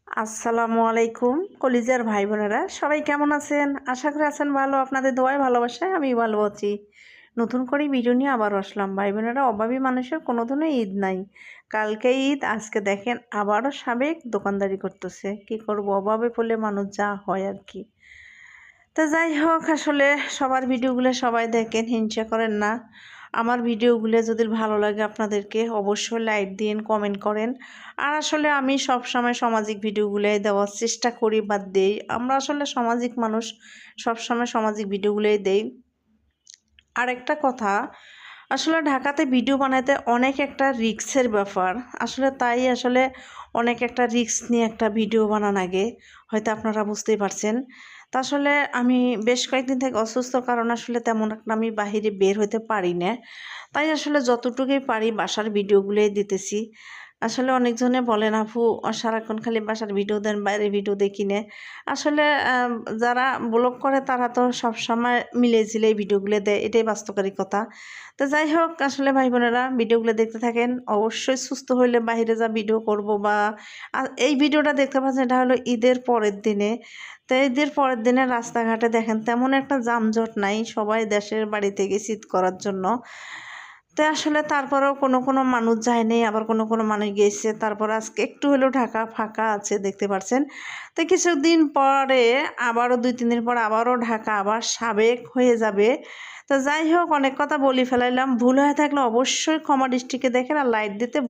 আসসালামু আলাইকুম কলিজার ভাই বোনেরা, সবাই কেমন আছেন? আশা করি আছেন ভালো। আপনাদের দোয়ায় ভালোবাসায় আমি ভালো আছি। নতুন করে ভিডিও নিয়ে আবার আসলাম। ভাই বোনেরা, অভাবী মানুষের কোনো দিনই ঈদ নাই। কালকে ঈদ, আজকে দেখেন আবারও সাবেক দোকানদারি করতেছে। কি করব, অভাবে পড়লে মানুষ যা হয় আর কি। তো যাই হোক, আসলে সবার ভিডিওগুলো সবাই দেখেন, হিংসা করেন না। আমার ভিডিওগুলো যদি ভালো লাগে আপনাদেরকে অবশ্যই লাইক দিন, কমেন্ট করেন। আর আসলে আমি সব সময় সামাজিক ভিডিওগুলোই দেওয়ার চেষ্টা করি বা দেই। আমরা আসলে সামাজিক মানুষ, সব সময় সামাজিক ভিডিওগুলোই দেই। আর একটা কথা, আসলে ঢাকাতে ভিডিও বানাতে অনেক একটা রিস্কের ব্যাপার। আসলে অনেক একটা রিস্ক নিয়ে একটা ভিডিও বানানো আগে, হয়তো আপনারা বুঝতেই পারছেন। তা আসলে আমি বেশ কয়েকদিন থেকে অসুস্থ, কারণ আসলে তেমন একটা আমি বাহিরে বের হতে পারি না। তাই আসলে যতটুকুই পারি বাসার ভিডিওগুলোই দিতেছি। আসলে অনেকজনে বলেন, আপু সারাক্ষণ খালি বাসার ভিডিও দেন, বাইরের ভিডিও দেখি না। আসলে যারা ব্লগ করে তারা তো সবসময় মিলে ঝিলেই ভিডিওগুলো দেয়, এটাই বাস্তবিকতা। তো যাই হোক, আসলে ভাই বোনেরা ভিডিওগুলো দেখতে থাকেন। অবশ্যই সুস্থ হইলে বাইরে যা ভিডিও করব বা এই ভিডিওটা দেখতে পাচ্ছেন, এটা হলো ঈদের পরের দিনে। তো ঈদের পরের দিনে রাস্তাঘাটে দেখেন তেমন একটা যানজট নাই, সবাই দেশের বাড়ি থেকে শীত করার জন্য। তো আসলে তারপরেও কোনো মানুষ যায়নি, আবার কোনো মানুষ গেছে। তারপর আজকে একটু হলেও ঢাকা ফাঁকা আছে, দেখতে পাচ্ছেন। তো কিছুদিন পরে আবারও 2-3 দিন পর আবারও ঢাকা আবার সাবেক হয়ে যাবে। তো যাই হোক, অনেক কথা বলি ফেলাইলাম। ভুল হয়ে থাকলে অবশ্যই ক্ষমা দৃষ্টিতে দেখেন আর লাইক দিতে